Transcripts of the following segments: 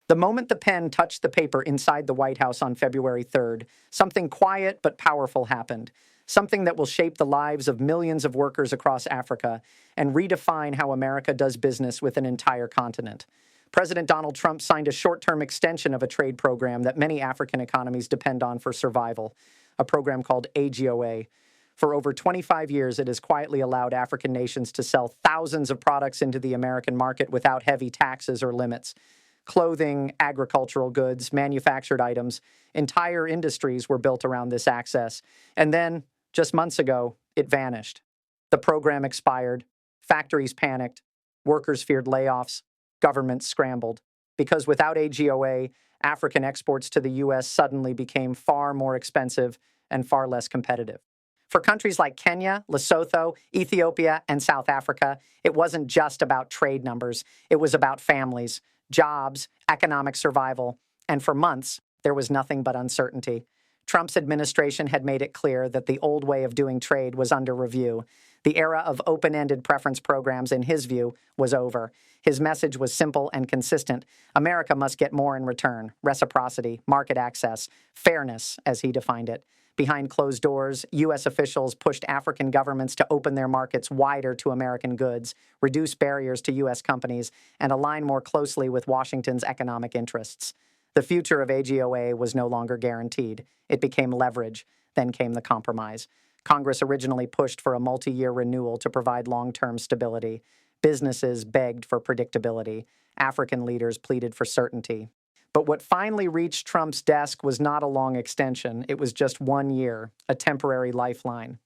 The moment the pen touched the paper inside the White House on February 3rd, something quiet but powerful happened, something that will shape the lives of millions of workers across Africa and redefine how America does business with an entire continent. President Donald Trump signed a short-term extension of a trade program that many African economies depend on for survival, a program called AGOA. For over 25 years, it has quietly allowed African nations to sell thousands of products into the American market without heavy taxes or limits. Clothing, agricultural goods, manufactured items, entire industries were built around this access. And then, just months ago, it vanished. The program expired, factories panicked, workers feared layoffs, governments scrambled. Because without AGOA, African exports to the U.S. suddenly became far more expensive and far less competitive. For countries like Kenya, Lesotho, Ethiopia, and South Africa, it wasn't just about trade numbers. It was about families, jobs, economic survival, and for months, there was nothing but uncertainty. Trump's administration had made it clear that the old way of doing trade was under review. The era of open-ended preference programs, in his view, was over. His message was simple and consistent. America must get more in return: reciprocity, market access, fairness, as he defined it. Behind closed doors, U.S. officials pushed African governments to open their markets wider to American goods, reduce barriers to U.S. companies, and align more closely with Washington's economic interests. The future of AGOA was no longer guaranteed. It became leverage. Then came the compromise. Congress originally pushed for a multi-year renewal to provide long-term stability. Businesses begged for predictability. African leaders pleaded for certainty. But what finally reached Trump's desk was not a long extension. It was just 1 year, a temporary lifeline.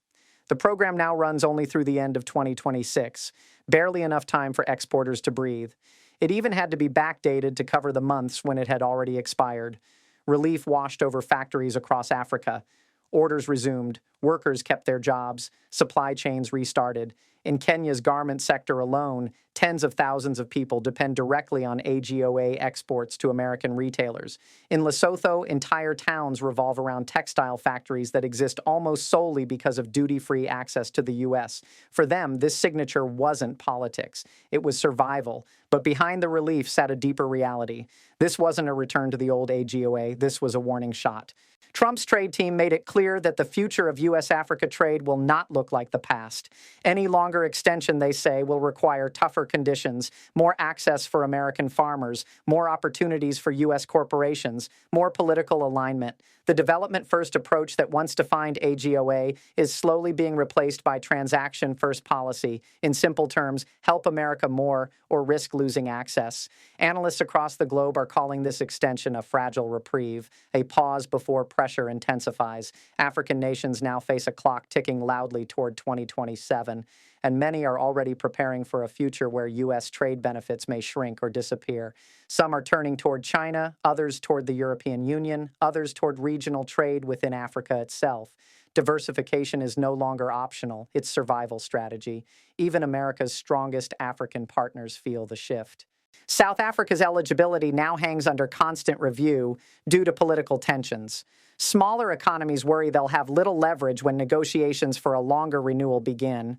The program now runs only through the end of 2026, barely enough time for exporters to breathe. It even had to be backdated to cover the months when it had already expired. Relief washed over factories across Africa. Orders resumed. Workers kept their jobs. Supply chains restarted. In Kenya's garment sector alone, tens of thousands of people depend directly on AGOA exports to American retailers. In Lesotho, entire towns revolve around textile factories that exist almost solely because of duty-free access to the U.S. For them, this signature wasn't politics. It was survival. But behind the relief sat a deeper reality. This wasn't a return to the old AGOA. This was a warning shot. Trump's trade team made it clear that the future of U.S.-Africa trade will not look like the past. Any longer extension, they say, will require tougher conditions, more access for American farmers, more opportunities for U.S. corporations, more political alignment. The development-first approach that once defined AGOA is slowly being replaced by transaction-first policy. In simple terms, help America more or risk losing access. Analysts across the globe are calling this extension a fragile reprieve, a pause before pressure intensifies. African nations now face a clock ticking loudly toward 2027, and many are already preparing for a future where U.S. trade benefits may shrink or disappear. Some are turning toward China, others toward the European Union, others toward regional trade within Africa itself. Diversification is no longer optional, it's survival strategy. Even America's strongest African partners feel the shift. South Africa's eligibility now hangs under constant review due to political tensions. Smaller economies worry they'll have little leverage when negotiations for a longer renewal begin.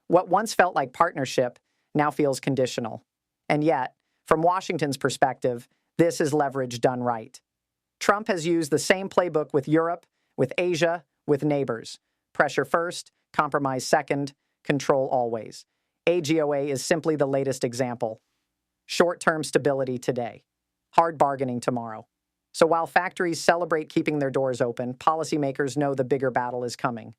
What once felt like partnership now feels conditional. And yet, from Washington's perspective, this is leverage done right. Trump has used the same playbook with Europe, with Asia, with neighbors. Pressure first, compromise second, control always. AGOA is simply the latest example. Short-term stability today, hard bargaining tomorrow. So while factories celebrate keeping their doors open, policymakers know the bigger battle is coming.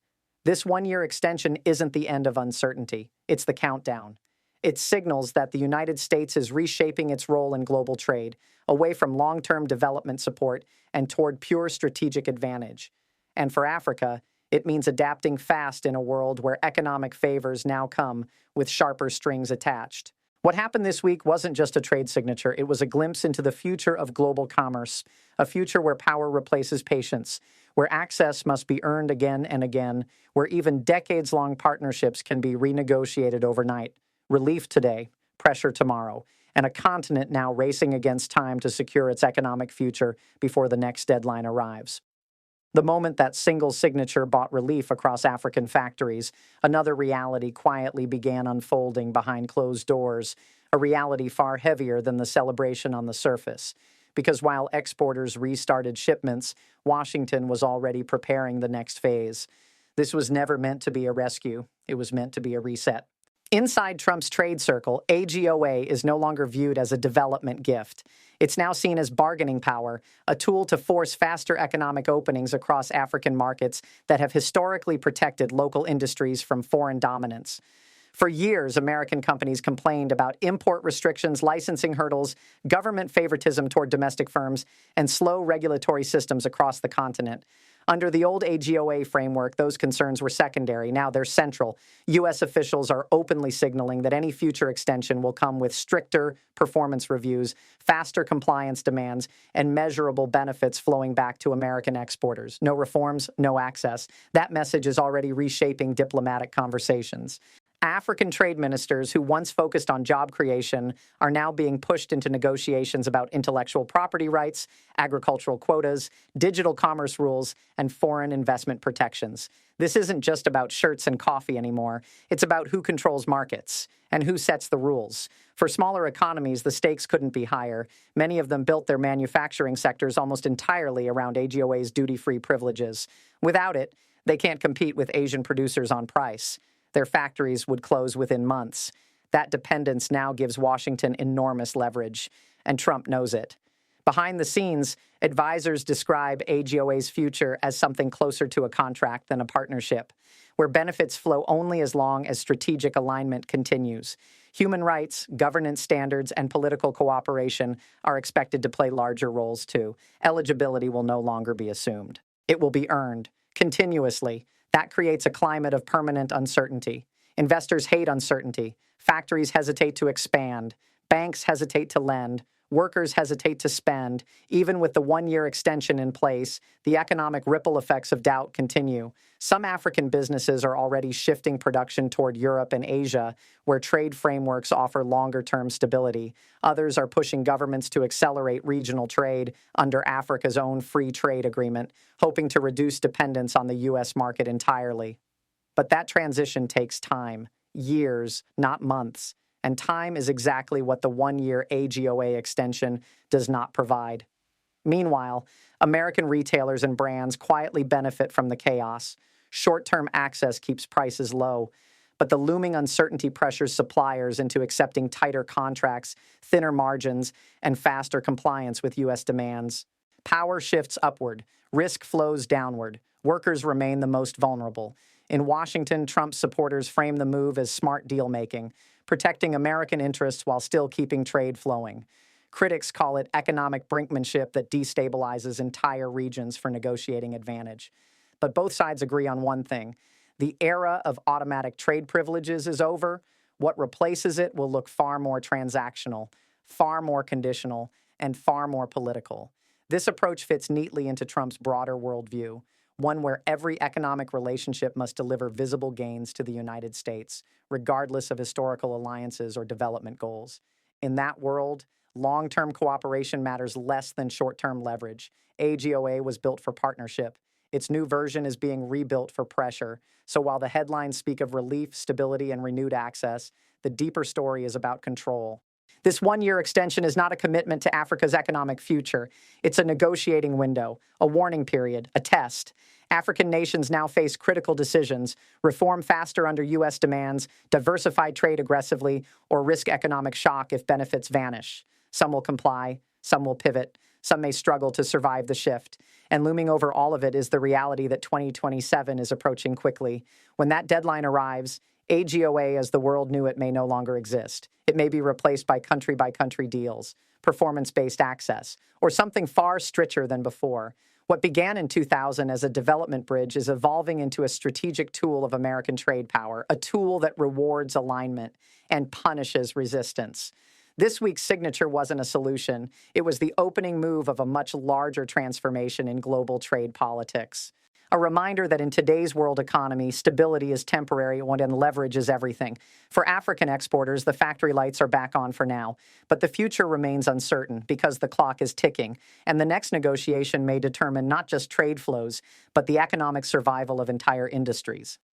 This one-year extension isn't the end of uncertainty. It's the countdown. It signals that the United States is reshaping its role in global trade, away from long-term development support and toward pure strategic advantage. And for Africa, it means adapting fast in a world where economic favors now come with sharper strings attached. What happened this week wasn't just a trade signature. It was a glimpse into the future of global commerce, a future where power replaces patience, where access must be earned again and again, where even decades-long partnerships can be renegotiated overnight. Relief today, pressure tomorrow, and a continent now racing against time to secure its economic future before the next deadline arrives. The moment that single signature brought relief across African factories, another reality quietly began unfolding behind closed doors, a reality far heavier than the celebration on the surface. because while exporters restarted shipments, Washington was already preparing the next phase. This was never meant to be a rescue. It was meant to be a reset. Inside Trump's trade circle, AGOA is no longer viewed as a development gift. It's now seen as bargaining power, a tool to force faster economic openings across African markets that have historically protected local industries from foreign dominance. For years, American companies complained about import restrictions, licensing hurdles, government favoritism toward domestic firms, and slow regulatory systems across the continent. Under the old AGOA framework, those concerns were secondary. Now they're central. U.S. officials are openly signaling that any future extension will come with stricter performance reviews, faster compliance demands, and measurable benefits flowing back to American exporters. No reforms, no access. That message is already reshaping diplomatic conversations. African trade ministers who once focused on job creation are now being pushed into negotiations about intellectual property rights, agricultural quotas, digital commerce rules, and foreign investment protections. This isn't just about shirts and coffee anymore. It's about who controls markets and who sets the rules. For smaller economies, the stakes couldn't be higher. Many of them built their manufacturing sectors almost entirely around AGOA's duty-free privileges. Without it, they can't compete with Asian producers on price. Their factories would close within months. That dependence now gives Washington enormous leverage, and Trump knows it. Behind the scenes, advisors describe AGOA's future as something closer to a contract than a partnership, where benefits flow only as long as strategic alignment continues. Human rights, governance standards, and political cooperation are expected to play larger roles too. Eligibility will no longer be assumed. It will be earned, continuously. That creates a climate of permanent uncertainty. Investors hate uncertainty. Factories hesitate to expand. Banks hesitate to lend. Workers hesitate to spend. Even with the one-year extension in place, the economic ripple effects of doubt continue. Some African businesses are already shifting production toward Europe and Asia, where trade frameworks offer longer-term stability. Others are pushing governments to accelerate regional trade under Africa's own free trade agreement, hoping to reduce dependence on the U.S. market entirely. But that transition takes time, years, not months. And time is exactly what the one-year AGOA extension does not provide. Meanwhile, American retailers and brands quietly benefit from the chaos. Short-term access keeps prices low, but the looming uncertainty pressures suppliers into accepting tighter contracts, thinner margins, and faster compliance with U.S. demands. Power shifts upward. Risk flows downward. Workers remain the most vulnerable. In Washington, Trump's supporters frame the move as smart deal-making, protecting American interests while still keeping trade flowing. Critics call it economic brinkmanship that destabilizes entire regions for negotiating advantage. But both sides agree on one thing. The era of automatic trade privileges is over. What replaces it will look far more transactional, far more conditional, and far more political. This approach fits neatly into Trump's broader worldview, one where every economic relationship must deliver visible gains to the United States, regardless of historical alliances or development goals. In that world, long-term cooperation matters less than short-term leverage. AGOA was built for partnership. Its new version is being rebuilt for pressure. So while the headlines speak of relief, stability, and renewed access, the deeper story is about control. This one-year extension is not a commitment to Africa's economic future. It's a negotiating window, a warning period, a test. African nations now face critical decisions: reform faster under U.S. demands, diversify trade aggressively, or risk economic shock if benefits vanish. Some will comply, some will pivot, some may struggle to survive the shift. And looming over all of it is the reality that 2027 is approaching quickly. When that deadline arrives, AGOA as the world knew it may no longer exist. It may be replaced by country-by-country deals, performance-based access, or something far stricter than before. What began in 2000 as a development bridge is evolving into a strategic tool of American trade power, a tool that rewards alignment and punishes resistance. This week's signature wasn't a solution. It was the opening move of a much larger transformation in global trade politics. A reminder that in today's world economy, stability is temporary when leverage is everything. For African exporters, the factory lights are back on for now, but the future remains uncertain because the clock is ticking, and the next negotiation may determine not just trade flows, but the economic survival of entire industries.